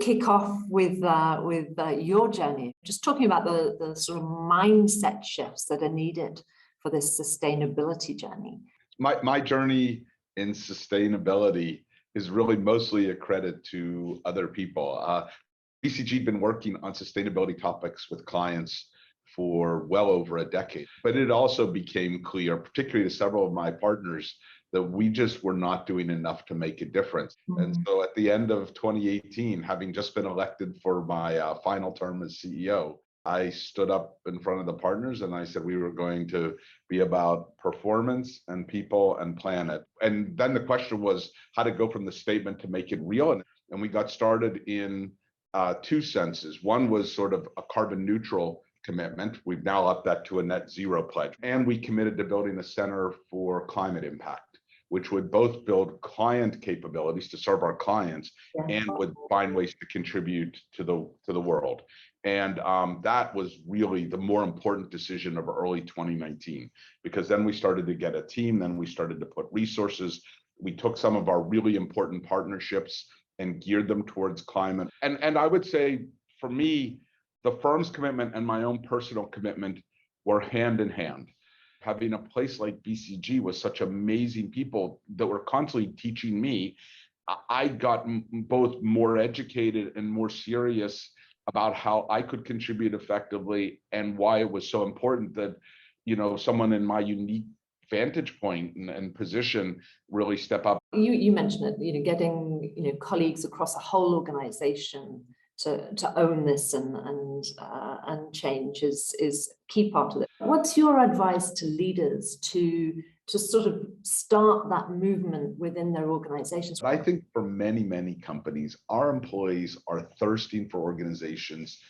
kick off with your journey, just talking about the sort of mindset shifts that are needed for this sustainability journey. My journey in sustainability is really mostly a credit to other people. BCG had been working on sustainability topics with clients for well over a decade, but it also became clear, particularly to several of my partners, that we just were not doing enough to make a difference. And so at the end of 2018, having just been elected for my final term as CEO, I stood up in front of the partners and I said we were going to be about performance and people and planet. And then the question was how to go from the statement to make it real. And we got started in two senses. One was sort of a carbon neutral commitment. We've now upped that to a net zero pledge. And we committed to building a center for climate impact, which would both build client capabilities to serve our clients and would find ways to contribute to the world. And that was really the more important decision of early 2019, because then we started to get a team, then we started to put resources. We took some of our really important partnerships and geared them towards climate. And I would say, for me, the firm's commitment and my own personal commitment were hand in hand. Having a place like BCG with such amazing people that were constantly teaching me, I got both more educated and more serious about how I could contribute effectively and why it was so important that, you know, someone in my unique vantage point and position really step up. You mentioned it, you know, getting, you know, colleagues across a whole organization to own this and change is a key part of it. What's your advice to leaders to sort of start that movement within their organizations? I think for many, many companies, our employees are thirsting for organizations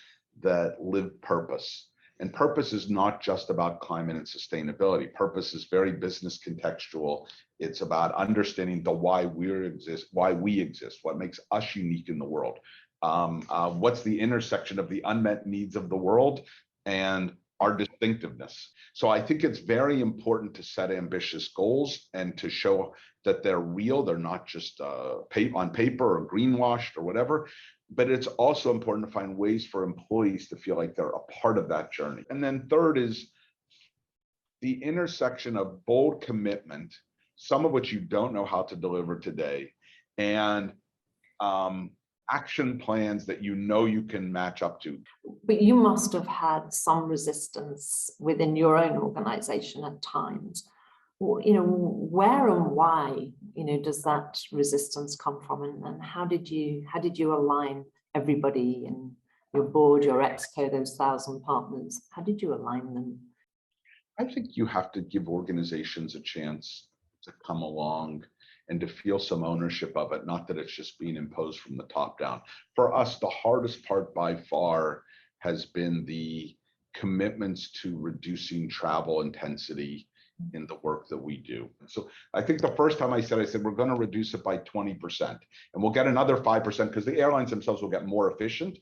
that live purpose. And purpose is not just about climate and sustainability. Purpose is very business contextual. It's about understanding the why we exist, what makes us unique in the world. What's the intersection of the unmet needs of the world and our distinctiveness. So I think it's very important to set ambitious goals and to show that they're real. They're not just on paper or greenwashed or whatever, but it's also important to find ways for employees to feel like they're a part of that journey. And then third is the intersection of bold commitment, some of which you don't know how to deliver today, and action plans that you know you can match up to. But you must have had some resistance within your own organization at times. You know, where and why, you know, does that resistance come from, and how did you align everybody in your board, your exco, those 1,000 partners? How did you align them? I think you have to give organizations a chance to come along and to feel some ownership of it, not that it's just being imposed from the top down. For us, the hardest part by far has been the commitments to reducing travel intensity in the work that we do. So I think the first time I said we're going to reduce it by 20%, and we'll get another 5% because the airlines themselves will get more efficient.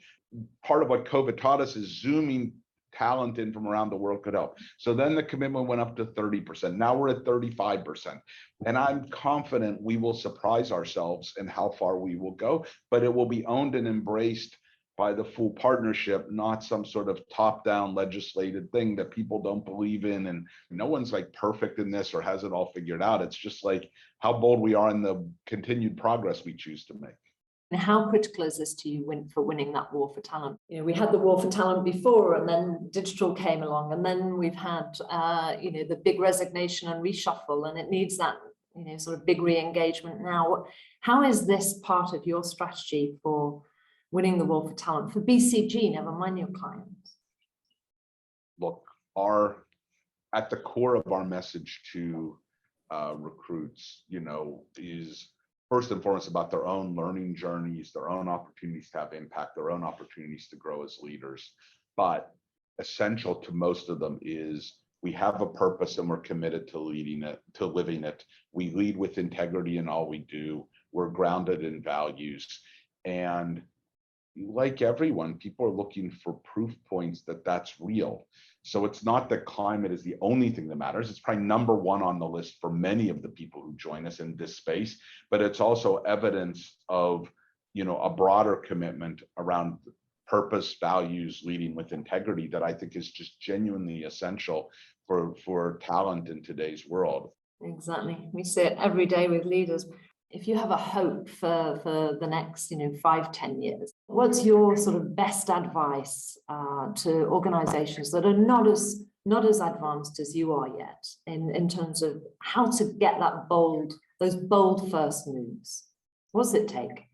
Part of what COVID taught us is zooming talent in from around the world could help. So then the commitment went up to 30%. Now we're at 35%. And I'm confident we will surprise ourselves in how far we will go, but it will be owned and embraced by the full partnership, not some sort of top-down legislated thing that people don't believe in. And no one's like perfect in this or has it all figured out. It's just like how bold we are in the continued progress we choose to make. And how critical is this to you for winning that war for talent? You know, we had the war for talent before, and then digital came along, and then we've had, you know, the big resignation and reshuffle, and it needs that, you know, sort of big re-engagement now. How is this part of your strategy for winning the war for talent for BCG, never mind your clients? Look, at the core of our message to recruits, you know, is first and foremost about their own learning journeys, their own opportunities to have impact, their own opportunities to grow as leaders. But essential to most of them is we have a purpose and we're committed to leading it, to living it. We lead with integrity in all we do. We're grounded in values. And like everyone, people are looking for proof points that that's real. So it's not that climate is the only thing that matters. It's probably number one on the list for many of the people who join us in this space, but it's also evidence of a broader commitment around purpose, values, leading with integrity that I think is just genuinely essential for talent in today's world. Exactly. We see it every day with leaders. If you have a hope for the next, 5-10 years, what's your sort of best advice to organizations that are not as advanced as you are yet in terms of how to get those bold first moves? What does it take?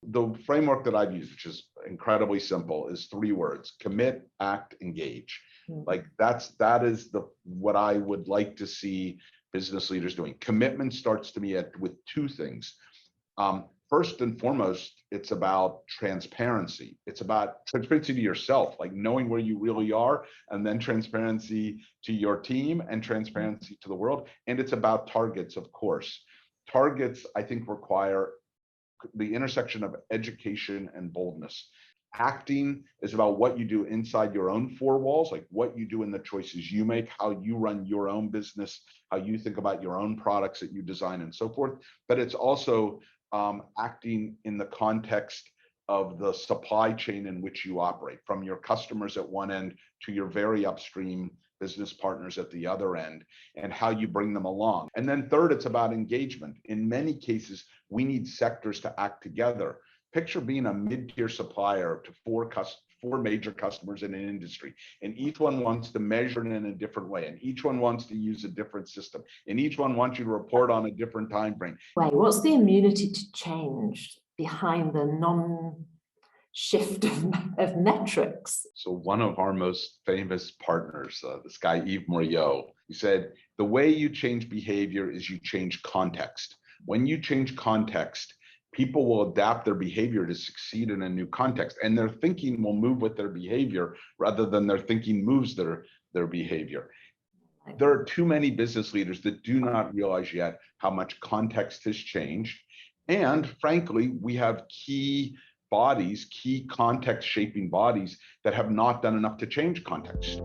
The framework that I've used, which is incredibly simple, is 3 words: commit, act, engage. Like that is what I would like to see business leaders doing. Commitment starts to me with 2 things. First and foremost, it's about transparency. It's about transparency to yourself, like knowing where you really are, and then transparency to your team and transparency to the world. And it's about targets, of course. Targets, I think, require the intersection of education and boldness. Acting is about what you do inside your own 4 walls, like what you do in the choices you make, how you run your own business, how you think about your own products that you design and so forth. But it's also acting in the context of the supply chain in which you operate, from your customers at one end to your very upstream business partners at the other end, and how you bring them along. And then third, it's about engagement. In many cases, we need sectors to act together. Picture being a mid-tier supplier to 4 major customers in an industry, and each one wants to measure it in a different way, and each one wants to use a different system, and each one wants you to report on a different time frame. What's the immunity to change behind the shift of metrics? So one of our most famous partners, this guy, Yves Moriot, he said, the way you change behavior is you change context. When you change context, people will adapt their behavior to succeed in a new context, and their thinking will move with their behavior rather than their thinking moves their behavior. There are too many business leaders that do not realize yet how much context has changed. And frankly, we have key context shaping bodies that have not done enough to change context.